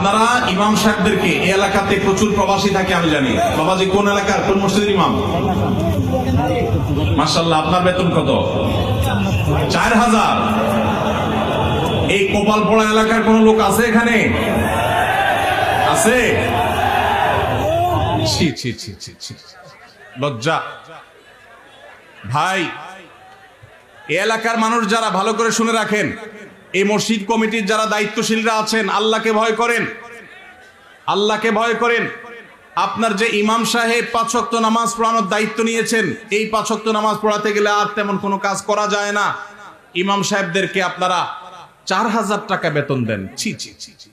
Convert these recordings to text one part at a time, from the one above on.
আপনারা ইমাম সাহেবদেরকে এই এলাকাতে প্রচুর প্রবাসী থাকে আমি জানি। বাবাজি কোন এলাকার কোন মসজিদের ইমাম? মাশাআল্লাহ, আপনার বেতন কত? 4000। এই কপালপড়া এলাকার কোন লোক আছে এখানে? আছে? ছি ছি ছি ছি ছি, লজ্জা। ভাই, এই এলাকার মানুষ যারা, ভালো করে শুনে রাখেন, এই মসজিদ কমিটির যারা দায়িত্বশীলরা আছেন, আল্লাহকে ভয় করেন, আল্লাহকে ভয় করেন। আপনার যে ইমাম সাহেব 5 ওয়াক্ত নামাজ পড়ানোর দায়িত্ব নিয়েছেন, এই 5 ওয়াক্ত নামাজ পড়াতে গেলে আর তেমন কোনো কাজ করা যায় না। ইমাম সাহেবদেরকে আপনারা 4000 টাকা বেতন দেন। ছি ছি ছি ছি,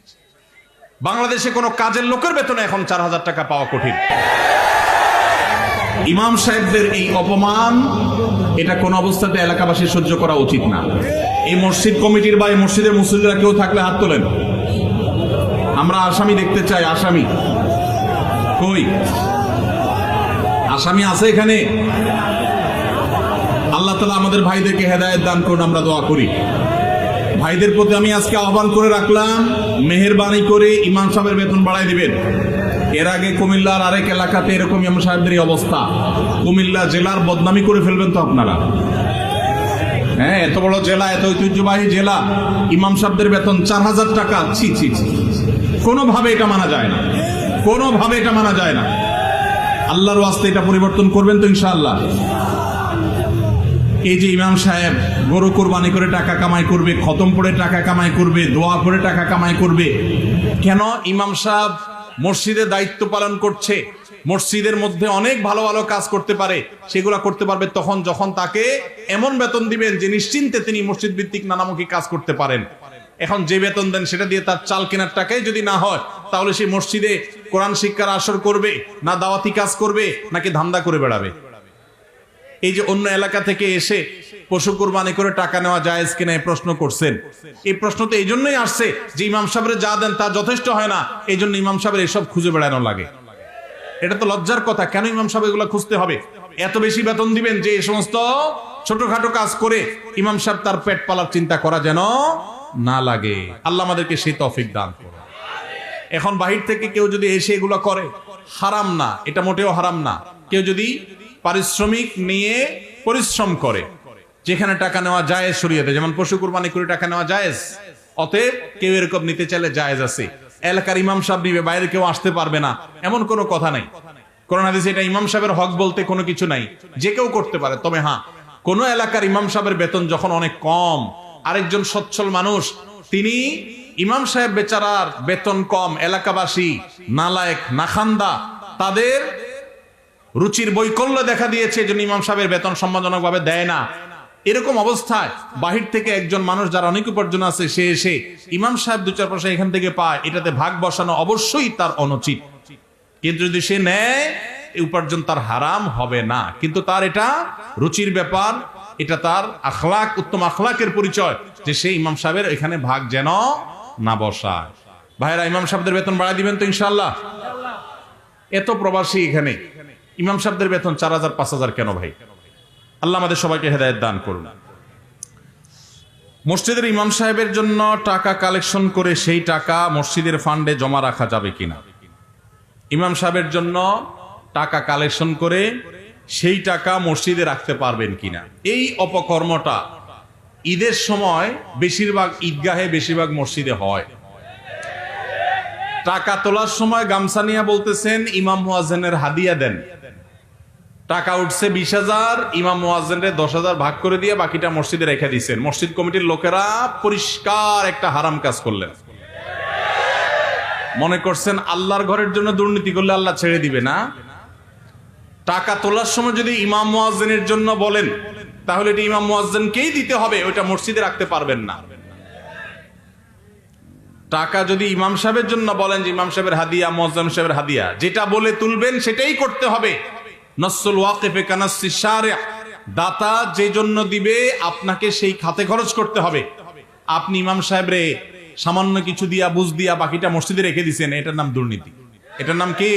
বাংলাদেশে কোনো কাজের লোকের বেতনে এখন 4000 টাকা পাওয়া কঠিন। ইমাম সাহেবদের এই অপমান, এটা কোন অবস্থাতে এলাকাবাসী সহ্য করা উচিত না। এই মসজিদ কমিটির বা এই মসজিদের মুসল্লিরা কেউ থাকলে হাত তোলেন। আমরা আসামি দেখতে চাই। আসামি কই? আসামি আছে এখানে? আল্লাহ তাআলা আমাদের ভাইদেরকে হেদায়েত দান করুন, আমরা দোয়া করি। ভাইদের প্রতি আমি আজকে আহ্বান করে রাখলাম, মেহেরবানি করে ইমাম সাহেবের বেতন বাড়াই দিবেন। এর আগে কুমিল্লার আরেক এলাকাতে এরকম ইমাম সাহেবদের অবস্থা। কুমিল্লা জেলার বদনামি করে ফেলবেন তো আপনারা। হ্যাঁ, এত বড় জেলা, এত ঐতিহ্যবাহী জেলা, ইমাম সাহেবদের বেতন 4000 টাকা। ছি ছি ছি, কোনোভাবে এটা মানা যায় না, কোনোভাবে এটা মানা যায় না। আল্লাহর ওয়াস্তে এটা পরিবর্তন করবেন তো ইনশাআল্লাহ। এই যে ইমাম সাহেব গরু কোরবানি করে টাকা কামাই করবে, খতম পড়ে টাকা কামাই করবে, দোয়া করে টাকা কামাই করবে, কেন? ইমাম সাহেব মসজিদে দায়িত্ব পালন করছে, মসজিদের মধ্যে অনেক ভালো ভালো কাজ করতে পারে, সেগুলা করতে পারবে তখন যখন তাকে এমন বেতন দিবেন যে নিশ্চিন্তে তিনি মসজিদ ভিত্তিক নানামুখী কাজ করতে পারেন। এখন যে বেতন দেন সেটা দিয়ে তার চাল কেনার টাকাই যদি না হয়, তাহলে সেই মসজিদে কোরআন শিক্ষার আসর করবে না, দাওয়াতি কাজ করবে, নাকি ধান্দা করে বেড়াবে? এই যে অন্য এলাকা থেকে এসে পশু কোরবানি করে টাকা নেওয়া জায়েজ কিনা এই প্রশ্ন করছেন, এই প্রশ্ন তো এই জন্যই আসছে যে ইমাম সাহেবের যা দেন তা যথেষ্ট হয় না, এই জন্য ইমাম সাহেবের এসব খুঁজে বেড়ানো লাগে। এটা তো লজ্জার কথা। কেন ইমাম সাহেব এগুলো খুঁজতে হবে? এত বেশি বেতন দিবেন যে এই সমস্ত ছোটখাটো কাজ করে ইমাম সাহেব তার পেট পালার চিন্তা করা যেন না লাগে। আল্লাহ আমাদেরকে সেই তৌফিক দান করুন। এখন বাহির থেকে কেউ যদি এসে এগুলো করে, হারাম না, এটা মোটেও হারাম না। কেউ যদি পারিশ্রমিক নিয়ে পরিশ্রম করে, যেখানে টাকা নেওয়া জায়েজ শরীয়তে, যেমন পশু কুরবানি করে টাকা নেওয়া জায়েজ, অতএব কেউ এরকম নিতে চাইলে জায়েজ আছে। এলাকার ইমাম সাহেব নিবে, বাইরে কেউ আসতে পারবে না, এমন কোনো কথা নাই। কোরআন হাদিসে এটা ইমাম সাহেবের হক বলতে কোনো কিছু নাই, যে কেউ করতে পারে। তবে হ্যাঁ, কোন এলাকার ইমাম সাহেবের বেতন যখন অনেক কম, আরেকজন সচ্ছল মানুষ, তিনি ইমাম সাহেব বেচারার বেতন কম, এলাকাবাসী নালায়েক নাখান্দা, তাদের রুচির বৈকল্য দেখা দিয়েছে, যে ইমাম সাহেবের বেতন সম্মানজনকভাবে দেয় না। এরকম অবস্থায় বাহির থেকে একজন মানুষ যার অনেক উপার্জন আছে, সে এসে ইমাম সাহেব 2-4 পয়সা এখান থেকে পায়, এটাতে ভাগ বসানো অবশ্যই তার অনুচিত। কিন্তু যদি সে নেয়, এই উপার্জন তার হারাম হবে না, কিন্তু তার এটা রুচির ব্যাপার, এটা তার আখলাক, উত্তম আখলাকের পরিচয়, যে সে ইমাম সাহেবের এখানে ভাগ যেন না বসায়। ভাইরা, ইমাম সাহেবদের বেতন বাড়াই দিবেন তো ইনশাআল্লাহ? এত প্রবাসী এখানে, ইমাম সাহেবদের বেতন 4000-5000 কেন ভাই? আল্লাহ আমাদের সবাইকে হেদায়েত দান করুন। মসজিদের ইমাম সাহেবের জন্য টাকা কালেকশন করে সেই টাকা মসজিদের ফান্ডে জমা রাখা যাবে কিনা? ইমাম সাহেবের জন্য টাকা কালেকশন করে সেই টাকা মসজিদে রাখতে পারবেন কিনা? এই অপকর্মটা ঈদের সময় বেশিরভাগ ঈদগাহে, বেশিরভাগ মসজিদে হয়। টাকা তোলার সময় গামছা নিয়ে বলতেছেন ইমাম মুয়াজ্জিনের হাদিয়া দেন। টাকা উঠছে 20,000, ইমাম মুয়াজ্জিনের 10,000 ভাগ করে দিয়ে বাকিটা মসজিদে রেখে দিচ্ছেন। মসজিদ কমিটির লোকেরা পরিষ্কার একটা হারাম কাজ করলেন। মনে করছেন আল্লাহর ঘরের জন্য দুর্নীতি করলে আল্লাহ ছেড়ে দিবে না। টাকা তোলার সময় যদি ইমাম মুয়াজ্জিনের জন্য বলেন, তাহলে এটা ইমাম মুয়াজ্জিনকেই দিতে হবে, ওইটা মসজিদে রাখতে পারবেন না। টাকা যদি ইমাম সাহেবের জন্য বলেন যে ইমাম সাহেবের হাদিয়া, মুয়াজ্জিন সাহেবের হাদিয়া, যেটা বলে তুলবেন সেটাই করতে হবে। নসুল ওয়াকিফে কানাসি শারিআ, দাতা যে জন্য দিবে আপনাকে সেই খাতে খরচ করতে হবে। আপনি ইমাম সাহেবরে সামান্য কিছু দিয়া, বুঝ দিয়া বাকিটা মসজিদে রেখে দিছেন, এটার নাম দুর্নীতি। এটার নাম কি?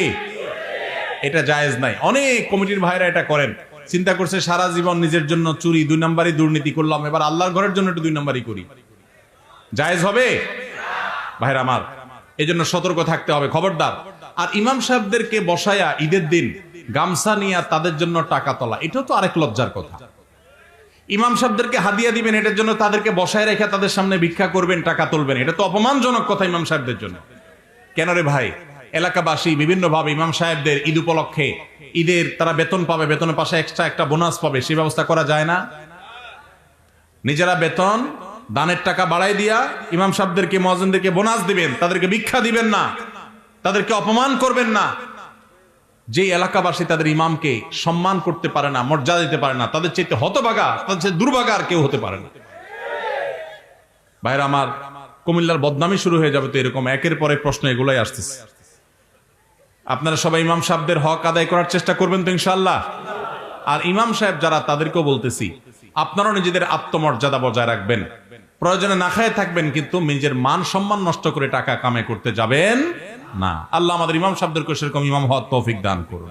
এটা জায়েজ নাই। অনেক কমিটির ভাইরা এটা করেন, চিন্তা করছে সারা জীবন নিজের জন্য চুরি, 2 নাম্বারই দুর্নীতি করলাম, এবার আল্লাহর ঘরের জন্য একটু 2 নাম্বারই করি। জায়েজ হবে? ভাইরা আমার, এই জন্য সতর্ক থাকতে হবে, খবরদার। আর ইমাম সাহেবদেরকে বসায়া ঈদের দিন গামছা নিয়ে তাদের জন্য টাকা তোলা, এটাও তো আরেক লজ্জার কথা। ইমাম সাহেবদেরকে হাদিয়া দিবেন, এটার জন্য তাদেরকে বসায় রেখে তাদের সামনে ভিক্ষা করবেন, টাকা তুলবেন, এটা তো অপমানজনক কথা ইমাম সাহেবদের জন্য। কেন রে ভাই? এলাকাবাসী বিভিন্নভাবে ইমাম সাহেবদের ঈদ উপলক্ষে ঈদের তারা বেতন পাবে, বেতনের পাশে এক্সট্রা একটা বোনাস পাবে, সেই ব্যবস্থা করা যায় না? নিজেরা বেতন দানের টাকা বাড়াই দিয়া ইমাম সাহেবদেরকে, মুয়াজ্জিনদেরকে বোনাস দিবেন, তাদেরকে ভিক্ষা দিবেন না, তাদেরকে অপমান করবেন না। যে এলাকাবাসী তাদের ইমামকে সম্মান করতে পারে না, মর্যাদা দিতে পারে না, তাদের চাইতে হতভাগা, তাদের চাইতে দুর্ভাগা আর কেউ হতে পারে না। ভাইরা আমার, কুমিল্লার বদনামি শুরু হয়ে যাবে তো এরকম একের পর এক প্রশ্ন এগুলাই আসতেছে। আপনারা সবাই ইমাম সাহেবদের হক আদায় করার চেষ্টা করবেন তো ইনশাআল্লাহ। আর ইমাম সাহেব যারা, তাদেরকেও বলতেছি, আপনারাও নিজেদের আত্মমর্যাদা বজায় রাখবেন, প্রয়োজনে না খায় থাকবেন, কিন্তু নিজের মান সম্মান নষ্ট করে টাকা কামাই করতে যাবেন না। আল্লাহ আমাদের ইমাম সাহেবদেরকে সেরকম ইমাম হওয়ার তৌফিক দান করুন।